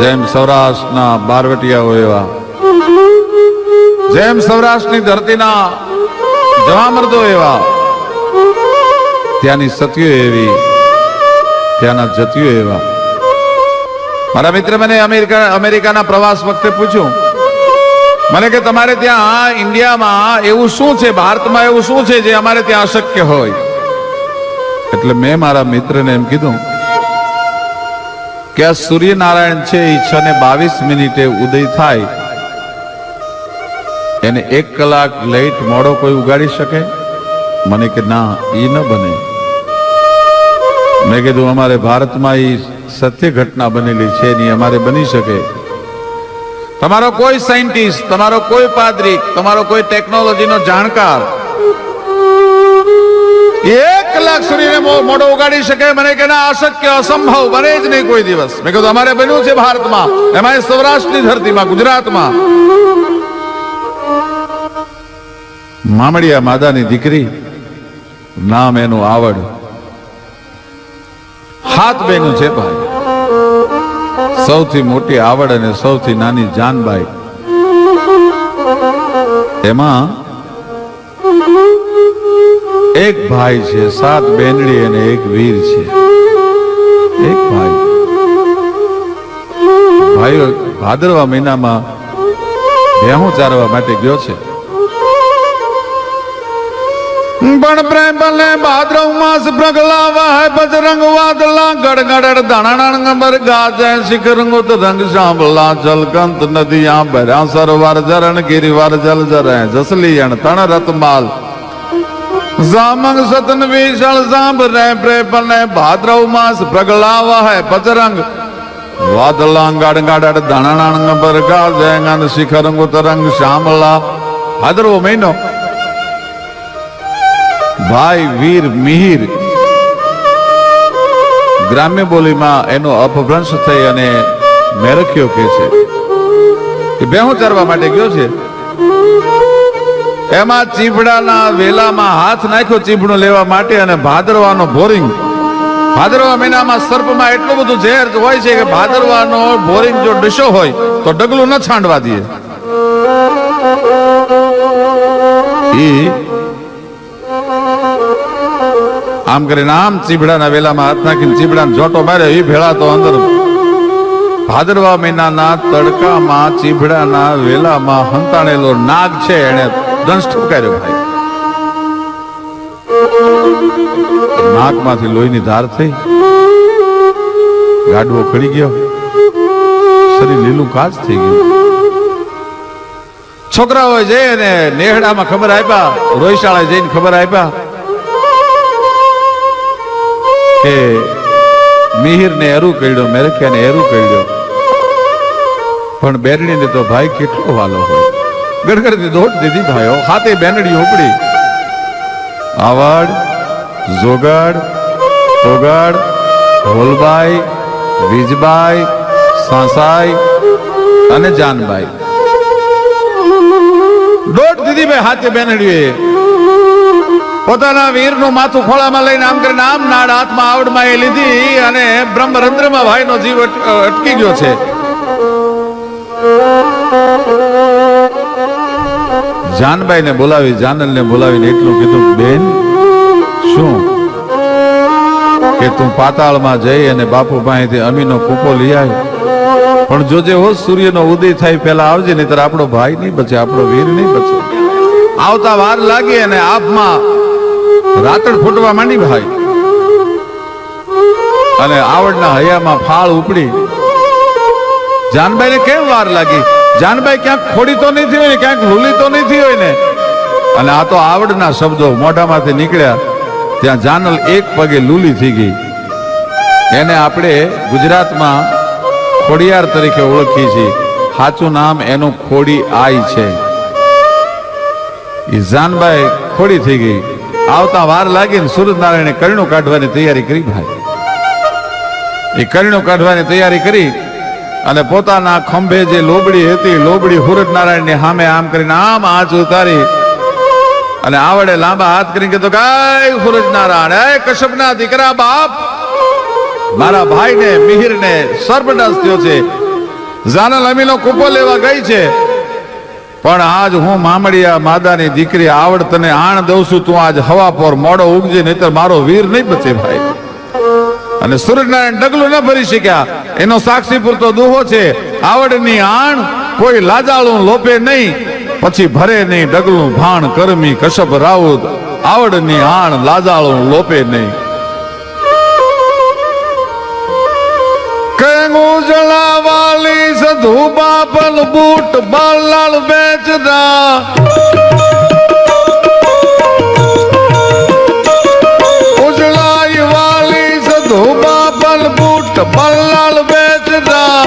જેમ સૌરાષ્ટ્રના બારવટિયાઓ એવા, જેમ સૌરાષ્ટ્રની ધરતીના જવામર્દો એવા, ત્યાંની સતીઓ એવી, ત્યાંના જતીઓ એવા. મારા મિત્ર મને અમેરિકાના પ્રવાસ વખતે પૂછ્યું મને કે તમારે ત્યાં ઇન્ડિયામાં એવું શું છે, ભારતમાં એવું શું છે જે અમારે ત્યાં અશક્ય હોય? એટલે મેં મારા મિત્રને એમ કીધું કે આ સૂર્યનારાયણ છે એ 6:22 ઉદય થાય, એને 1 કલાક લેટ મોડો કોઈ ઉગાડી શકે? મને કે ના, એ ન બને. મેં કીધું અમારે ભારતમાં એ સત્ય ઘટના બનેલી છે, નહીં અમારે બની શકે. તમારો કોઈ સાયન્ટિસ્ટ, તમારો કોઈ પાદરી, તમારો કોઈ ટેકનોલોજીનો જાણકાર 1 કલાક સૂર્યને મોઢો ઉગાડી શકે? મને કે ના, અશક્ય, અસંભવ, બને જ નહીં કોઈ દિવસ. મેં કીધું અમારે બન્યું છે ભારતમાં, એમાં સૌરાષ્ટ્રની ધરતીમાં, ગુજરાતમાં. મામડિયા માદાની દીકરી, નામ એનું આવડ. 7 બહેનો છે ભાઈ. સૌથી મોટી આવડ અને સૌથી નાની જાનબાઈ. એમાં એક ભાઈ છે, 7 બેનડી અને 1 વીર છે. એક ભાઈ. ભાઈઓ ભાદરવા મહિનામાં ભેહું ચારવા માટે ગયો છે. પણ પ્રેમ બને ભાદ્રવ માસ પ્રગલાવા હે બજરંગ વાદલા ગડગડ દાણાણ નંબર ગાજે શિખરંગુત રંગ શાંભલા જલકંત નદિયા ભર્યા સરોવર જરણ ગિરિવર જલ જરે જસલિયણ તણ રતમાલ જામંગ સતન વિશાળ સાંભ રે પ્રેમ બને ભાદ્રવ માસ પ્રગલાવા હે બજરંગ વાદલા ગડગડ દાણાણ નંબર ગાજે ગન શિખરંગુત રંગ શાંભલા. ભાદરવો મહિનો. ભાઈ વીર મિહિર ગ્રામ્ય બોલીમાં એનો અપભ્રંશ થઈ અને મેરખ્યો કે છે કે ભેહું ચરવા માટે ગયો છે. એમાં ચીભડાના વેલામાં હાથ નાખ્યો ચીભડું લેવા માટે, અને ભાદરવાનો બોરિંગ. ભાદરવા મહિનામાં સર્પમાં એટલું બધું ઝેર હોય છે કે ભાદરવાનો બોરિંગ જો ડીશો હોય તો ડગલું ન છાંડવા દે. આમ કરીને આમ ચીભડાના વેલામાં હાથ નાખીને ચીભડાને જોટો માર્યો. એ ભેળા તો અંદર ભાદરવા મહિનાના તડકામાં ચીભડાના વેલામાં હંતાણેલો નાગ છે, એને દંશ ઠપકાર્યો ભાઈ. નાકમાંથી લોહીની ધાર થઈ, ગાડવો ખડી ગયો, શરીર લીલું કાચ થઈ ગયું. છોકરાઓ જઈને નેહડામાં ખબર આપ્યા, રોયશાળાએ જઈને ખબર આપ્યા કે મિહિરને એરું કર્યો, મેરખ્યાને એરું કર્યો. પણ બેરડીને તો ભાઈ કેટલો વાલો હોય. ગડગડથી દોટ દીધી ભાઈઓ. હાથે બેનડી ઉપડી. આવડ, જોગડ, તોગડ, હોલબાઈ, વીજબાઈ, સાસાઈ અને જાનબાઈ. દોટ દીધી ભાઈ હાથે બેનડીએ. પોતાના વીરનું માથું ખોળામાં લઈને આમ કરીને આમ નાડ હાથમાં આવડમાં એ લીધી, અને બ્રહ્મરંધ્રમાં ભાઈનો જીવ અટકી ગયો છે. જાનબાઈને બોલાવી, જાનલને બોલાવીને એટલું કીધું, બેન શું કે તું પાતાળમાં જઈ અને બાપુ પાસેથી અમીનો કૂપો લઈ આવી, પણ જોજે હો સૂર્યનો ઉદય થાય પહેલા આવજે, નહીતર આપણો ભાઈ નહીં બચે, આપણો વીર નહીં બચે. આવતા વાર લાગી અને આપમાં રાતડ ફૂટવા માંડી ભાઈ, અને આવડના હૈયામાં ફાળ ઉપડી. જાનબાઈને કેમ વાર લાગી? જાનબાઈ ક્યાંક ખોડી તો નહીં થઈ હોય ને, ક્યાંક ભૂલી તો નહીં થઈ હોય ને. અને આ તો આવડના શબ્દો મોઢામાંથી નીકળ્યા ત્યાં જાનલ એક પગે લૂલી થઈ ગઈ. એને આપણે ગુજરાતમાં ખોડિયાર તરીકે ઓળખીએ છીએ. સાચું નામ એનું ખોડી આઈ છે. એ જાનબાઈ ખોડી થઈ ગઈ. આવતા વાર લાગીને સૂરજનારાયણે કરણું કાઢવાની તૈયારી કરી ભાઈ. એ કરણું કાઢવાની તૈયારી કરી અને પોતાના ખંભે જે લોબડી હતી, લોબડી સૂરજનારાયણની સામે આમ કરીને આમ આંચ ઉતારી અને આવડે લાંબા હાથ કરીને કીધું, ગાય સૂરજનારાયણ, એ કશ્યપના દીકરા બાપ, મારા ભાઈને મિહિરને સર્પદંશ થયો છે, જાનલ અમીનો કૂપો લેવા ગઈ છે, પણ આજ હું મામડિયા માદાની દીકરી આવડ તને આણ દઉં છું, તું આજ હવા પર મોડો ઉગજે, નહીતર મારો વીર નહીં બચે ભાઈ. અને સૂર્યનારાયણ ડગલું ન ભરી શક્યા, એનો સાક્ષી પૂરતો દુહો છે, આવડની આણ કોઈ લાજાળું લોપે નહીં, પછી ભરે નહીં ડગલું ભાણ કરમી કશ્યપ રાઉત, આવડની આણ લાજાળું લોપે નહીં. ઉજળા વાલી સધુ બાપલ બૂટ બાલાલ બેચરા, ઉજળાઈ વાલી સધુ બાપલ બૂટ બાલાલ બેચરા,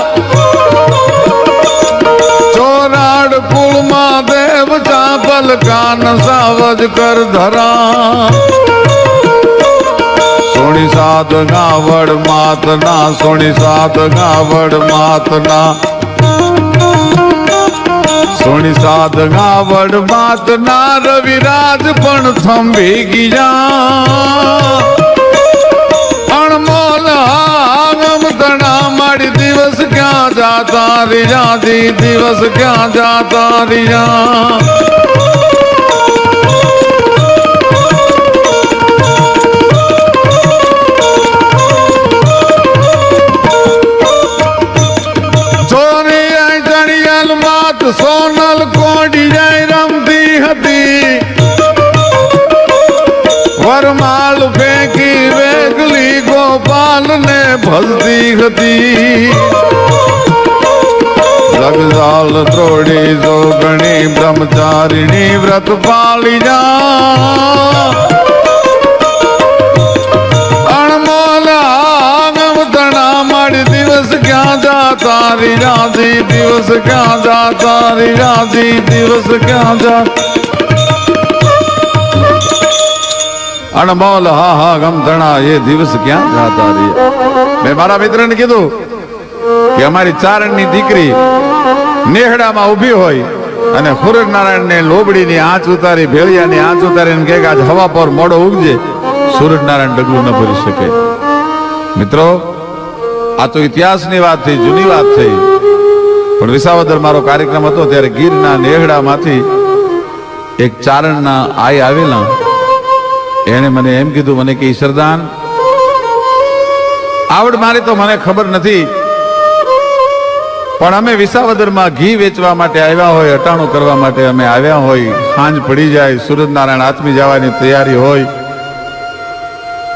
ચોરાડ કુળમાં દેવ ચાપલ કાન સાવજ કર ધરા, સોણી સાત ગાવડ માતના, સોણી સાત ગાવડ માતના, સોણી સાત ગાવડ માતના, રવિરાજ પણ થંભી ગયા, અણમોલ આગમ તણા માડી દિવસ ક્યાં જાતા રહ્યા, દિવસ ક્યાં જાતા રહ્યા. સોનલ કોડી જાય રમતી હતી, વરમાલ ફેંકી વેગલી ગોપાલ ને ભજતી હતી, લગજાલ ત્રોડી જોગણી બ્રહ્મચારીણી વ્રત પાળી જા, અણમોલ આગમ તણા માડી દિવસ ક્યાં જાતા રહ્યા, દિવસ ક્યાં જાતા રહ્યા, દિવસ ક્યાં જા. અણમોલ હા હા ગમધણા એ દિવસ ક્યાં જાતા રહ્યા. મેં મારા મિત્રને કીધું કે અમારી ચારણની દીકરી નેહડામાં ઊભી હોય અને સૂરજનારાયણ ને લોબડીની આંચ ઉતારી, ભેળિયાની આંચ ઉતારીને કે આજ હવા પર મોડો ઉગજે, સૂરજનારાયણ ડગલું ન ભરી શકે. મિત્રો, આ તો ઇતિહાસની વાત થઈ, જૂની વાત થઈ, પણ વિસાવદર મારો કાર્યક્રમ હતો ત્યારે ગીરના નેહડામાંથી એક ચારણના આઈ આવેલા, એને મને એમ કીધું, મને કે ઈશ્વરદાન આવડ મારી તો મને ખબર નથી, પણ અમે વિસાવદરમાં ઘી વેચવા માટે આવ્યા હોય, અટાણું કરવા માટે અમે આવ્યા હોય, સાંજ પડી જાય, સૂરજનારાયણ આથમી જવાની તૈયારી હોય,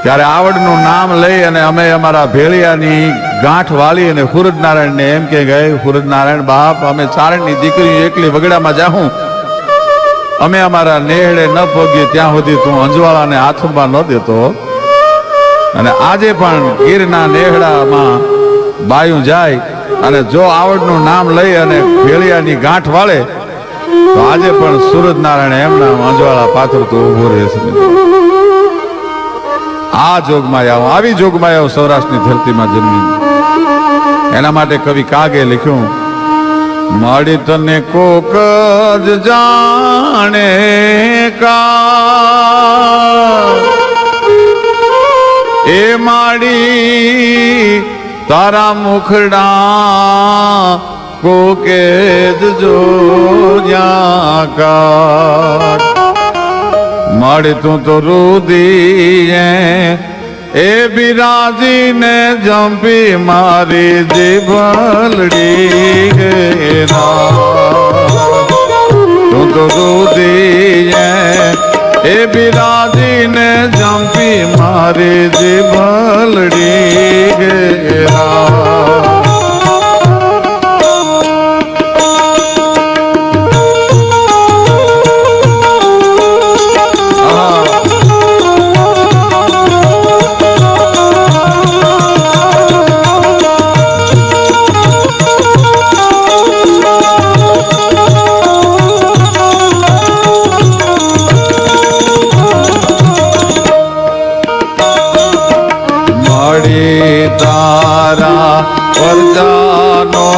ત્યારે આવડનું નામ લઈ અને અમે અમારા ભેળિયાની ગાંઠ વાળી અને સૂરજનારાયણને એમ કે ગયે, સૂરજનારાયણ બાપ, અમે ચારણની દીકરી એકલી વગડામાં જાઉં, અમે અમારા નેહડે ન પગીએ ત્યાં સુધી તું અંજવાળાને હાથમાં ન દેતો. અને આજે પણ ગીરના નેહડામાં બાયું જાય અને જો આવડનું નામ લઈ અને ભેળિયાની ગાંઠ વાળે તો આજે પણ સૂરજનારાયણ એમના અંજવાળા પાત્ર તો ઉભો રહેશે. આ જોગમાયાઓ, આવી જોગમાયાઓ સૌરાષ્ટ્રની ધરતીમાં જન્મી. એના માટે કવિ કાગે લખ્યું, માડી તને કોક જ જાણે કા, એ માડી તારા મુખડા કોકે જ જોયા કા, માડી તું તો રુદીએ એ બિરાજીને જંપી મારી જીભલડી ગેરા, તું તો રુદીએ એ બિરાજીને જંપી મારી જીભલડી ગેરા. તારા પરજાનો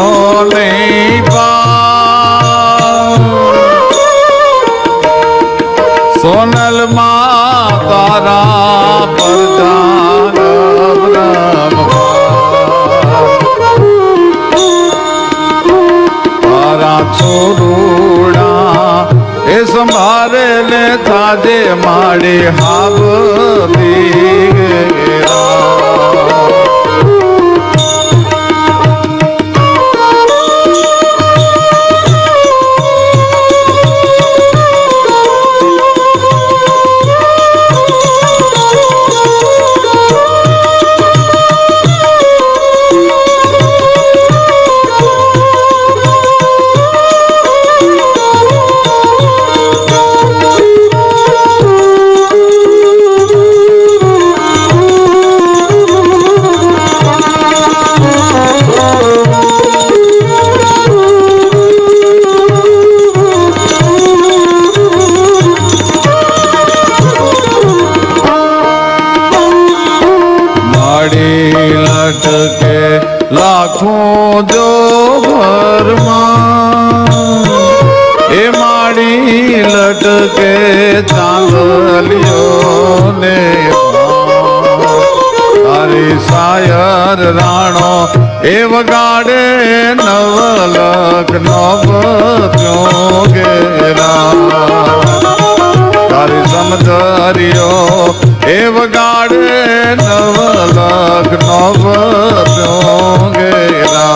નહીં પાવ, સોનલ માં તારા પરજાનો છોરુડા એ સંભારે ને થાજે માડી હાબતી લટકે લાખો જો ઘરમાં એ માડી લટકે ચાંદલિયો ને તારી સાયર રાણો એ વગાડે નવલક નવ ઘેરા તારી સમજરિયો એ વગાડે નવલક નવ ઘેરા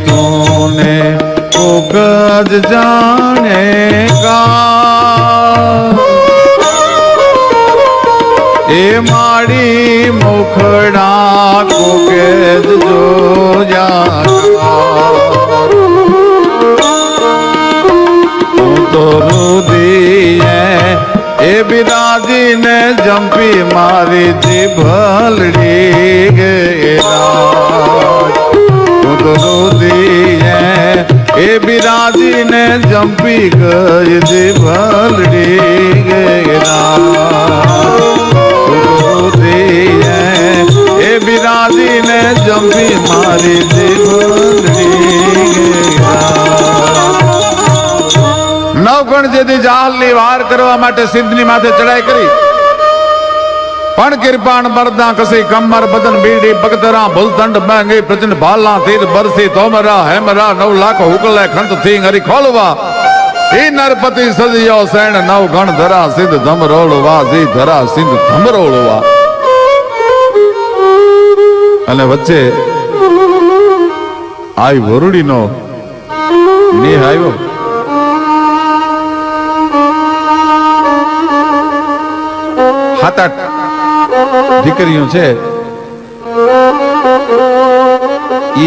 तूने उगज जाने का ए माड़ी मुखड़ा को केज जो जागा तू तो रुदिए ए बिराजी ने जंपी मारी जिभलड़ी गेरा ए बिराजी ने जंपी गई जिभलड़ी गेरा ए बिराजी ने जंपी मारी जिभलड़ी गेरा नवगण जेदी जाहलनी वार करवा माटे सिद्धनी माथे चढ़ाई करी पण किरपाण मरदा कसी कमर बदन बीड़ी बगदरा भुलदंड महंगी प्रचंड भाला तीर बरसी तोमरा हेमरा 9 लाख हुकल खंत थी हरी खोलवा ई नरपति सजियो सैन नव गण धरा सिंध धमरोलवा जी धरा सिंध धमरोलवा अने वच्चे आई वरुडी नो ने आयो हाथ દીકરીઓ છે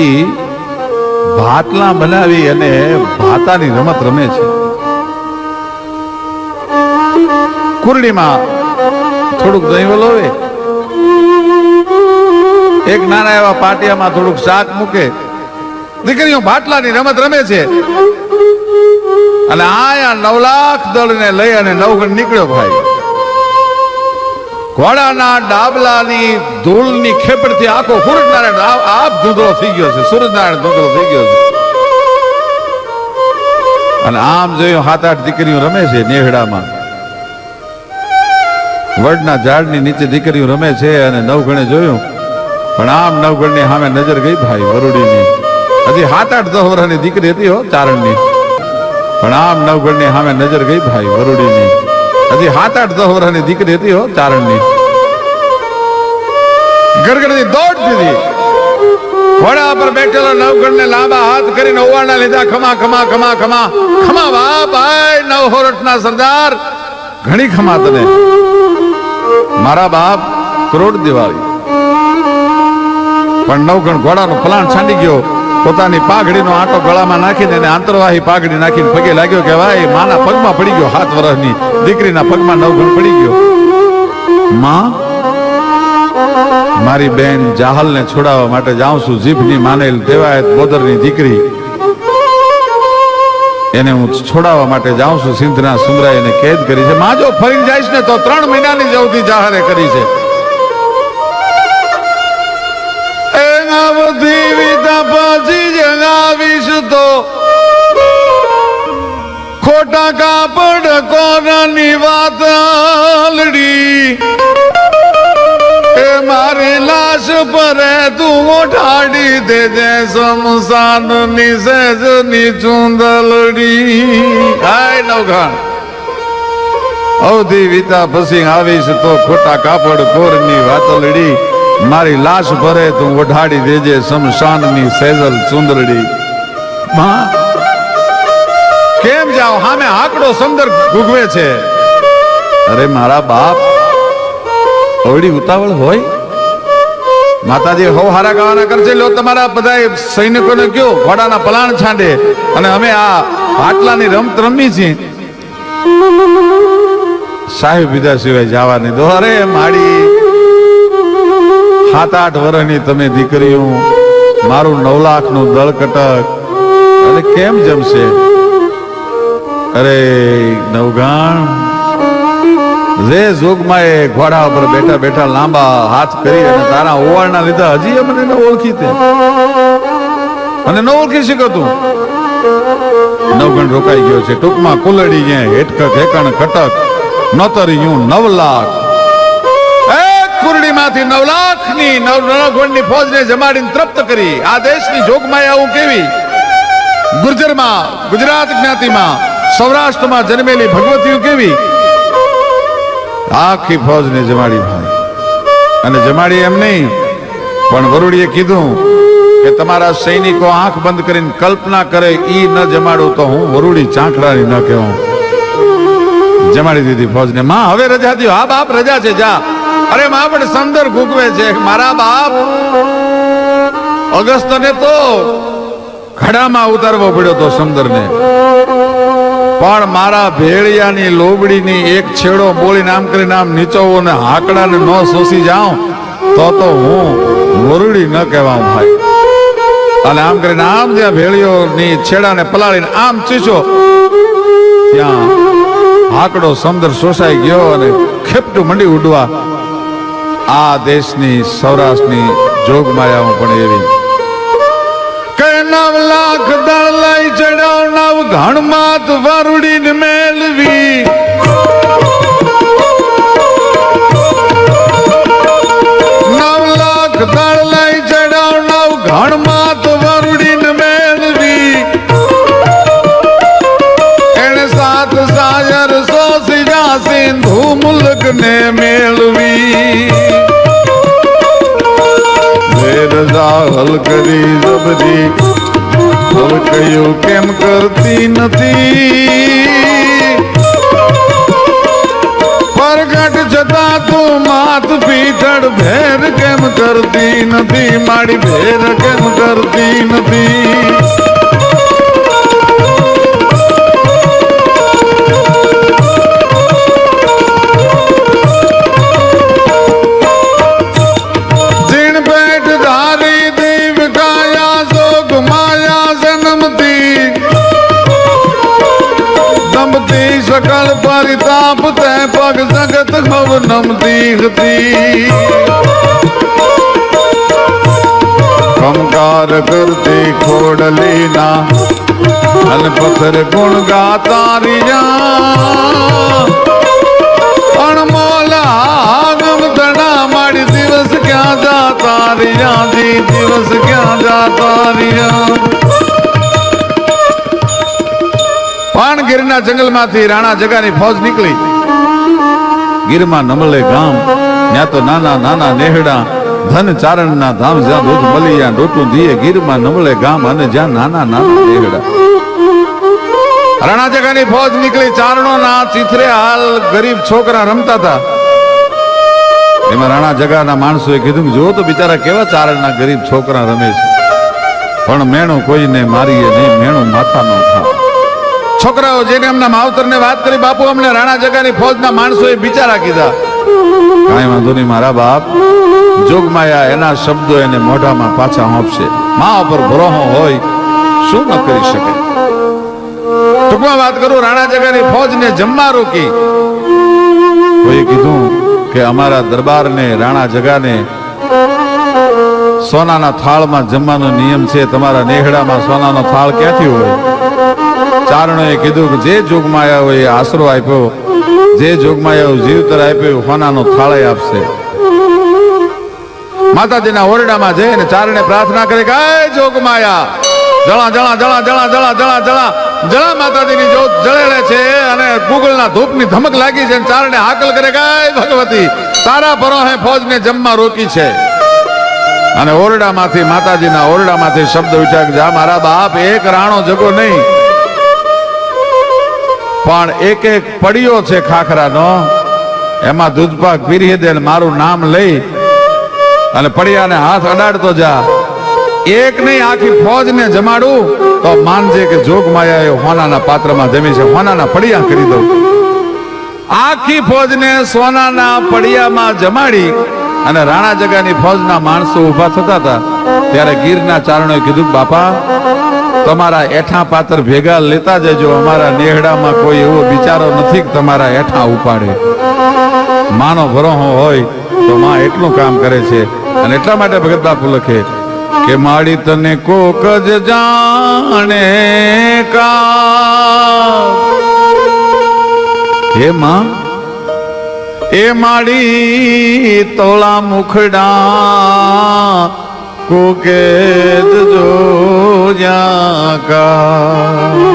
ઈ ભાતલા બનાવી અને ભાતાની રમત રમે છે કુરડીમાં થોડુંક દહીં વલોવે એક નાના એવા પાટિયામાં થોડુંક શાક મૂકે દીકરીઓ ભાતલાની રમત રમે છે અને આયા 9 લાખ દળને લઈ અને નવગણ નીકળ્યો ભાઈ ઘોડાના ડાબલાની ધૂળની ખેપડથી આખો સૂરજનારાયણ આપ ધૂંધળો થઈ ગયો છે સૂરજનારાયણ ધૂંધળો થઈ ગયો છે અને આમ જોયું 7-8 દીકરીઓ રમે છે નેહડામાં વડના ઝાડની નીચે દીકરીઓ રમે છે અને નવગણે જોયું પણ આમ નવગણની સામે નજર ગઈ ભાઈ વરુડીની હજી 7-8 વર્ષની દીકરી હતી હો ચારણની પણ આમ નવગણની સામે નજર ગઈ ભાઈ વરુડીની હજી 7-8 વર્ષની દીકરી હતી હો ચારણની ગરગડની દોડ દીધી ઘોડા પર બેઠેલો નવગણને લાંબા હાથ કરીને ઓવાળના લીધા ખમા ખમા ખમા ખમા ખમા વાહ ભાઈ નવહોરઠના સરદાર ઘણી ખમા તને મારા બાપ કરોડ દિવાળી પણ નવગણ ઘોડાનો પલાણ છાંડી ગયો પોતાની પાઘડીનો આંટો ગળામાં નાખીને એને આંતરવાહી પાઘડી નાખીને પગે લાગ્યો કે ભાઈ માના પગમાં પડી ગયો, 7 વર્ષની દીકરીના પગમાં 9 ઘણ પડી ગયો. માં, મારી બેન જાહલને છોડાવવા માટે જાઉં છું. જીભની માનેલ દેવાયત બોદરની દીકરી એને હું છોડાવવા માટે જાઉં છું. સિંધના સુમરાએ એને કેદ કરી છે. માં જો ફરીને જઈશ ને તો 3 મહિનાની જવતી જાહેર કરી છે. બધી વિધા પછી જગાવીશ તો ખોટા કાપડ કોરાની વાત આલડી. એ મારી લાશ પર તું ઓઠાડી દેજે શમશાન ની સેજ ની ચૂંદલડી. હાય નવઘણ, અવધી વિતા પછી આવીશ તો ખોટા કાપડ કોરની વાતલડી. મારી લાશ ભરે તું ઓઢાડી દેજે શમશાન ની સેજલ ચુંદરડી. માં કેમ જાઓ? હામે આકડો સમદર ગુગવે છે. અરે મારા બાપ, ઓડી ઉતાવળ હોય? માતાજી હો હારા ગાવાના કરશે. લો તમારા બધા સૈનિકોને કયો ઘોડાના પલાણ છાંડે અને અમે આ પાટલાની રમત રમી છીએ. સાહેબ વિદા સિવાય જવા નહીં દો. અરે માડી 7-8 વર્ષની તમે દીકરીઓ, મારું 9 લાખનું દળ કટક, અને કેમ જમશે? અરે નવઘણ, જે જોગમાં એ ઘોડા ઉપર બેઠા બેઠા લાંબા હાથ કરી અને તારા ઓવાળના લીધા હજી મને ન ઓળખી તે અને ન ઓળખી શીખતું. નવઘણ રોકાઈ ગયો છે. ટૂંકમાં કુલડી ગયા હેઠક હેકણ કટક નતર્યું 9 લાખ. કુરડીમાંથી 9 લાખની નવગણની ફોજને જમાડીને તૃપ્ત કરી. આ દેશની જોગમાયા હું કેવી? ગુર્જરમાં, ગુજરાત જ્ઞાતિમાં, સૌરાષ્ટ્રમાં જન્મેલી ભગવતીઓ કેવી? આખી ફોજને જમાડી ભાઈ. અને જમાડી એમ નહીં, પણ વરુડીએ કીધું કે તમારા સૈનિકો આંખ બંધ કરીને કલ્પના કરે ઈ ન જમાડું તો હું વરુડી ચાંખડાની ન કહેવું. જમાડી દીધી ફોજને. માં હવે રજા દો. હા બાપ રજા છે, જા. અરે માં પણ સમદર ગુગવે છે. મારા બાપ, અગસ્તને તો ઘડામાં ઉતારવો પડ્યો તો સમદરને, પણ મારા ભેળિયાની લોબડીની એક છેડો બોલીને આમ કરીને આમ નીચોવો ને હાકડાને ન શોષી જાઉં તો હું વરુડી ન કહેવાઉં ભાઈ. અને આમ કરીને આમ જ્યાં ભેળિયોની છેડાને પલાળીને આમ ચીસો ત્યાં હાકડો સમદર શોષાઈ ગયો અને ખેપટું મંડી ઉડવા. આ દેશની સૌરાષ્ટ્રની જોગમાયા પણ એવી કે 9 લાખ દળ લઈ ચડાવ 9 ઘણમાત વરુડીને મેળવી. 9 લાખ દળ લઈ ચડાવ 9 ઘણમાત વરુડીને મેળવી. એને 7 સાયર સોસી જા સિંધુ મુલક ને મેળવી. રજા હલ કરી જબરી હલ કયું કેમ કરતી નથી? પ્રગટ છતાં તું માત પીઠડ ભેર કેમ કરતી નથી? મારી ભેર કેમ કરતી નથી? सकल परिताप ते पग जगत खब नमती हती. कमकार करती खोडली ना अन पत्थर गुण गाता रिया. अनमोल आगम तड़ा माड़ी दिवस क्या जाता रिया जी, दिवस क्या जाता रिया. ગીરના જંગલમાંથી રાણા જગાની ફોજ નીકળી. ગીરમાં નમલે ગામ, ત્યાં તો નાના નાના નેહડા ધન ચારણના ધામ, જ્યાં દૂધ મલિયા ડોટું દીએ. ગીરમાં નમલે ગામ અને જ્યાં નાના નાના નેહડા. રાણા જગાની ફોજ નીકળી. ચારણોના ચિથરે હાલ ગરીબ છોકરા રમતા હતા. એમાં રાણા જગાના માણસોએ કીધું કે જો તો બિચારા કેવા ચારણના ગરીબ છોકરા રમે છે. પણ મેણું કોઈને મારીએ નહીં, મેણું માથા ન ખાવ. છોકરાઓ જેને એમના માવતરને વાત કરી, બાપુ અમને રાણા જગાની ફૌજના માણસોએ બિચારા કીધા. કાંઈ વાંધો નહીં મારા બાપ, જોગમાયા એના શબ્દો એને મોઢામાં પાછા હોંપશે. મા ઉપર ભરોહો હોય, શું ન કરી શકે. ટૂંકમાં વાત કરું, રાણા જગાની ફૌજને જમવા રોકી. કોઈએ કીધું કે અમારા દરબારને, રાણા જગાને સોનાના થાળમાં જમવાનો નિયમ છે, તમારા નેહડામાં સોનાનો થાળ ક્યાંથી હોય? ચારણોએ કીધું કે જે જોગમાયાઓએ આશરો આપ્યો, જે જોગમાયાઓ જીવતર આપ્યો, સોનાનો થાળ આપશે. માતાજીના ઓરડામાં જઈને ચારણે પ્રાર્થના કરી કે હે જોગમાયા, જળા જળા જળા જળા જળા જળા જળા જળા માતાજીની જ્યોત જળેલે છે અને ગુગલના ધૂપની ધમક લાગી છે. ચારણે હાકલ કરે કે હે ભગવતી, તારા પરોહે ફૌજને જમવા રોકી છે. અને ઓરડામાંથી, માતાજીના ઓરડામાંથી શબ્દ ઉઠ્યા કે જા મારા બાપ, એક રાણો જગો નહીં પણ એક એક પડિયો છે ખાખરાનો, એમાં દૂધપાક પીરી દે, મારું નામ લઈ અને પડિયાને હાથ અડાડતો જા. એક નહીં આખી ફૌજને જમાડું તો માનજે કે જોગમાયાએ હોનાના પાત્રમાં જમી છે, હોનાના પડિયા કરી દઉં. આખી ફૌજને સોનાના પડિયામાં જમાડી અને રાણા જગાની ફૌજના માણસો ઉભા થતા હતા ત્યારે ગીરના ચારણોએ કીધું બાપા, તમારા એઠા પાત્ર ભેગા લેતા જજો, અમારા નેહડામાં કોઈ એવો બિચારો નથી કે તમારા એઠા ઉપાડે. માનો ભરોહો હોય તો માં એટલું કામ કરે છે. અને એટલા માટે ભગત બાપુ લખે કે માડી તને કોક જ જાણે કા, હે માં એ માડી તોળા મુખડા કોકે જ જોયા કા.